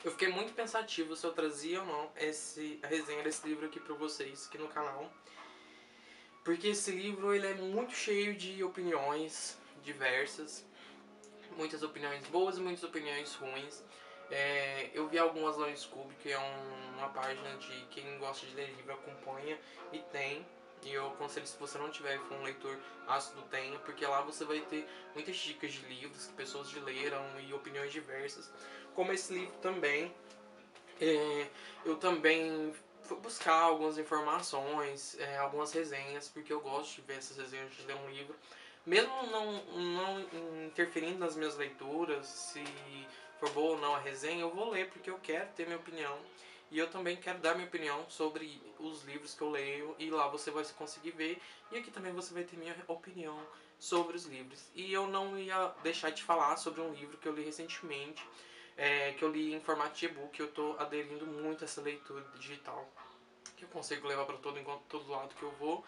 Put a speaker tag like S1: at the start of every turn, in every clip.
S1: Eu fiquei muito pensativo se eu trazia ou não a resenha desse livro aqui pra vocês, aqui no canal. Porque esse livro ele é muito cheio de opiniões diversas. Muitas opiniões boas e muitas opiniões ruins. Eu vi algumas lá no Scooby, que é uma página de quem gosta de ler livro acompanha e tem. E eu aconselho, se você não tiver for um leitor ácido, tenha, porque lá você vai ter muitas dicas de livros que pessoas já leram e opiniões diversas. Como esse livro também, eu também fui buscar algumas informações, algumas resenhas, porque eu gosto de ver essas resenhas de ler um livro. Mesmo não interferindo nas minhas leituras, se for boa ou não a resenha, eu vou ler porque eu quero ter minha opinião. E eu também quero dar minha opinião sobre os livros que eu leio. E lá você vai conseguir ver. E aqui também você vai ter minha opinião sobre os livros. E eu não ia deixar de falar sobre um livro que eu li recentemente, que eu li em formato de e-book. Eu estou aderindo muito a essa leitura digital, que eu consigo levar para todo lado que eu vou.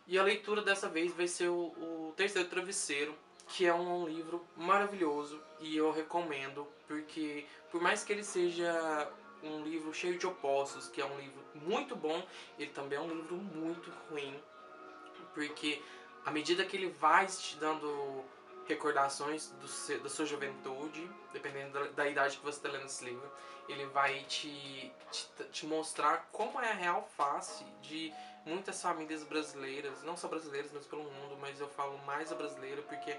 S1: E a leitura dessa vez vai ser o Terceiro Travesseiro, que é um livro maravilhoso e eu recomendo, porque por mais que ele seja um livro cheio de opostos, que é um livro muito bom, ele também é um livro muito ruim, porque à medida que ele vai te dando recordações da sua juventude, dependendo da idade que você está lendo esse livro, ele vai te mostrar como é a real face de muitas famílias brasileiras, não só brasileiras, mas pelo mundo, mas eu falo mais a brasileira porque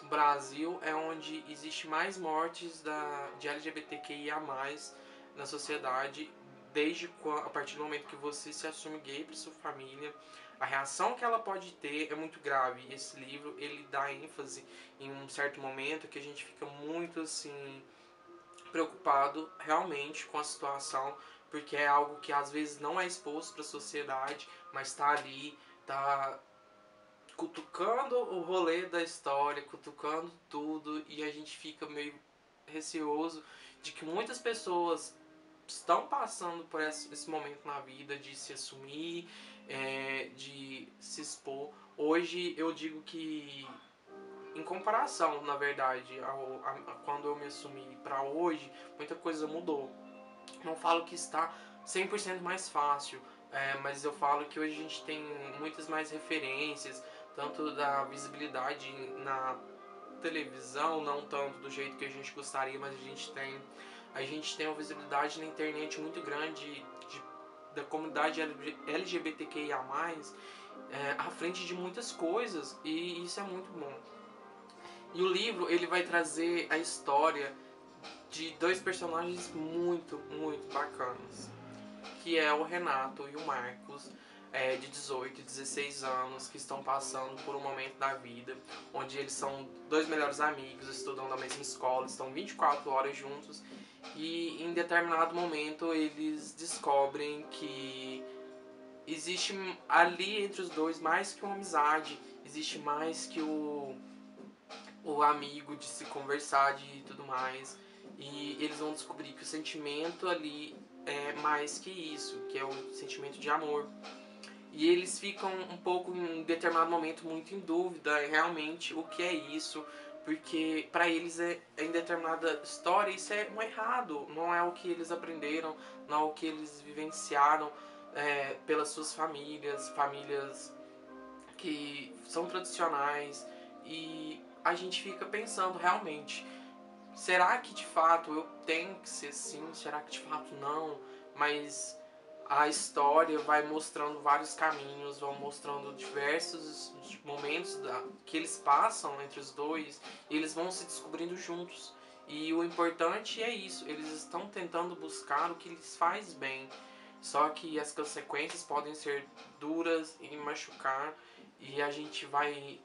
S1: o Brasil é onde existe mais mortes de LGBTQIA+, na sociedade, a partir do momento que você se assume gay para sua família. A reação que ela pode ter é muito grave. Esse livro, ele dá ênfase em um certo momento que a gente fica muito assim preocupado realmente com a situação, porque é algo que às vezes não é exposto para a sociedade, mas está ali, está cutucando o rolê da história, cutucando tudo, e a gente fica meio receoso de que muitas pessoas estão passando por esse momento na vida de se assumir, de se expor. Hoje eu digo que, em comparação, na verdade, quando eu me assumi para hoje, muita coisa mudou. Não falo que está 100% mais fácil, mas eu falo que hoje a gente tem muitas mais referências, tanto da visibilidade na televisão, não tanto do jeito que a gente gostaria, mas a gente tem uma visibilidade na internet muito grande da comunidade LGBTQIA+, à frente de muitas coisas, e isso é muito bom. E o livro ele vai trazer a história de dois personagens muito, muito bacanas, que é o Renato e o Marcos, de 18 e 16 anos, que estão passando por um momento da vida onde eles são dois melhores amigos, estudam na mesma escola, estão 24 horas juntos e em determinado momento eles descobrem que existe ali entre os dois mais que uma amizade, existe mais que o amigo de se conversar e tudo mais. E eles vão descobrir que o sentimento ali é mais que isso, que é o sentimento de amor. E eles ficam um pouco, em determinado momento, muito em dúvida realmente o que é isso, porque para eles em determinada história isso é um errado, não é o que eles aprenderam, não é o que eles vivenciaram pelas suas famílias que são tradicionais, e a gente fica pensando realmente, será que de fato eu tenho que ser assim? Será que de fato não? Mas a história vai mostrando vários caminhos, vão mostrando diversos momentos que eles passam entre os dois, e eles vão se descobrindo juntos. E o importante é isso, eles estão tentando buscar o que lhes faz bem. Só que as consequências podem ser duras e machucar, e a gente vai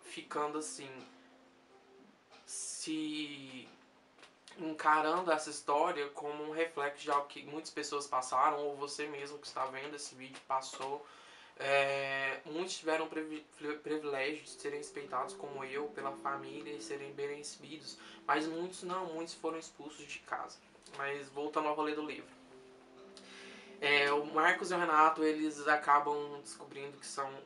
S1: ficando assim, se encarando essa história como um reflexo de algo que muitas pessoas passaram, ou você mesmo que está vendo esse vídeo passou. Muitos tiveram privilégio de serem respeitados como eu pela família e serem bem recebidos, mas muitos não, muitos foram expulsos de casa. Mas voltando ao rolê do livro, o Marcos e o Renato, eles acabam descobrindo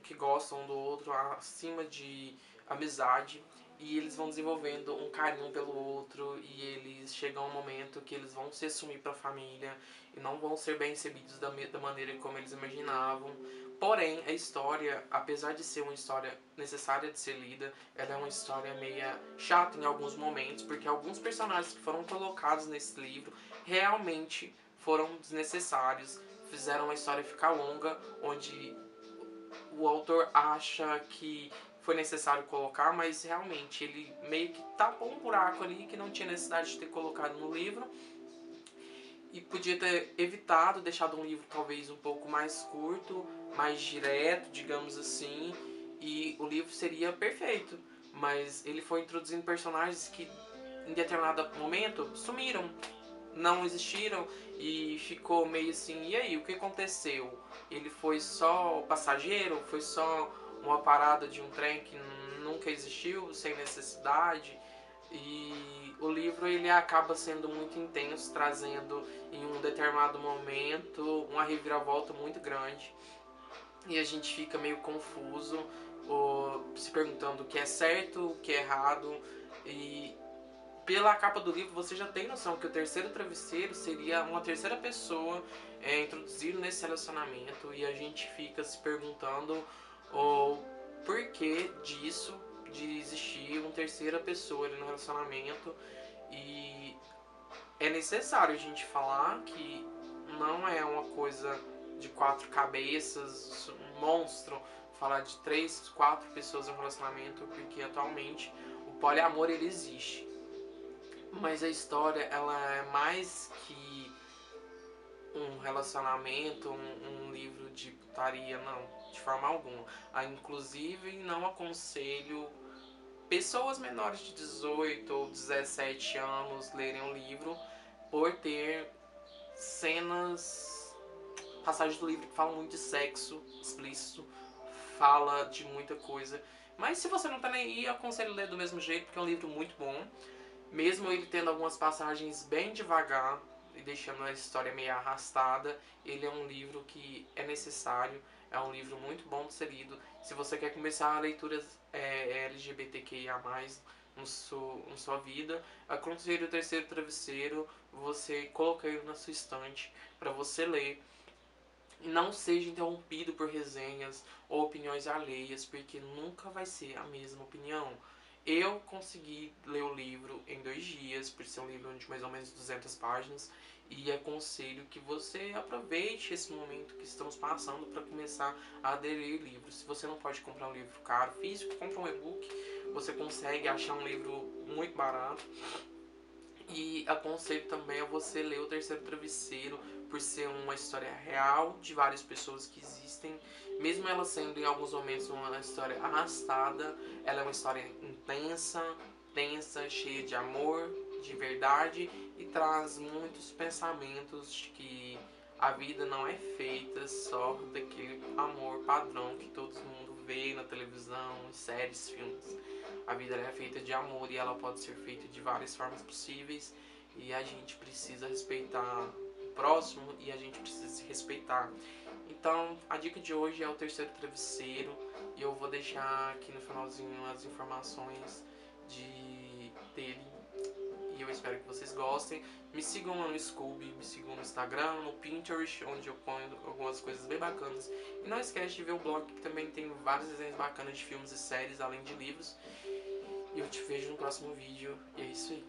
S1: que gostam do outro acima de amizade, e eles vão desenvolvendo um carinho pelo outro, e eles chegam a um momento que eles vão se assumir para a família e não vão ser bem recebidos da maneira como eles imaginavam. Porém, a história, apesar de ser uma história necessária de ser lida, ela é uma história meia chata em alguns momentos, porque alguns personagens que foram colocados nesse livro realmente foram desnecessários, fizeram a história ficar longa, onde o autor acha que foi necessário colocar, mas realmente ele meio que tapou um buraco ali que não tinha necessidade de ter colocado no livro, e podia ter evitado, deixado um livro talvez um pouco mais curto, mais direto, digamos assim, e o livro seria perfeito. Mas ele foi introduzindo personagens que em determinado momento sumiram, não existiram, e ficou meio assim, e aí, o que aconteceu? Ele foi só passageiro? Foi só uma parada de um trem que nunca existiu, sem necessidade? E o livro ele acaba sendo muito intenso, trazendo em um determinado momento uma reviravolta muito grande, e a gente fica meio confuso, ou se perguntando o que é certo, o que é errado. E pela capa do livro você já tem noção que o terceiro travesseiro seria uma terceira pessoa introduzido nesse relacionamento, e a gente fica se perguntando o porquê disso, de existir uma terceira pessoa ali no relacionamento. E é necessário a gente falar que não é uma coisa de quatro cabeças, um monstro, falar de 3, 4 pessoas no relacionamento, porque atualmente o poliamor ele existe. Mas a história ela é mais que um relacionamento, um livro de putaria, não, de forma alguma. Inclusive, não aconselho pessoas menores de 18 ou 17 anos lerem o livro, por ter cenas, passagens do livro que falam muito de sexo explícito, fala de muita coisa. Mas se você não tá nem aí, eu aconselho ler do mesmo jeito, porque é um livro muito bom. Mesmo ele tendo algumas passagens bem devagar e deixando a história meio arrastada, ele é um livro que é necessário, é um livro muito bom de ser lido. Se você quer começar a leituras LGBTQIA+, na sua vida, aconselho o Terceiro Travesseiro, você colocar ele na sua estante para você ler. E não seja interrompido por resenhas ou opiniões alheias, porque nunca vai ser a mesma opinião. Eu consegui ler o livro em 2 dias, por ser um livro de mais ou menos 200 páginas, e aconselho que você aproveite esse momento que estamos passando para começar a aderir livros. Se você não pode comprar um livro caro físico, compra um e-book, você consegue achar um livro muito barato. E aconselho também a você ler O Terceiro Travesseiro, por ser uma história real de várias pessoas que existem. Mesmo ela sendo em alguns momentos uma história arrastada, ela é uma história intensa, tensa, cheia de amor, de verdade, e traz muitos pensamentos de que a vida não é feita só daquele amor padrão que todo mundo vê na televisão, em séries, filmes. A vida é feita de amor, e ela pode ser feita de várias formas possíveis, e a gente precisa respeitar o próximo, e a gente precisa se respeitar. Então, a dica de hoje é O Terceiro Travesseiro, e eu vou deixar aqui no finalzinho as informações dele, e eu espero que vocês gostem. Me sigam lá no Scooby, me sigam no Instagram, no Pinterest, onde eu ponho algumas coisas bem bacanas. E não esquece de ver o blog, que também tem vários desenhos bacanas de filmes e séries, além de livros. E eu te vejo no próximo vídeo. E é isso aí.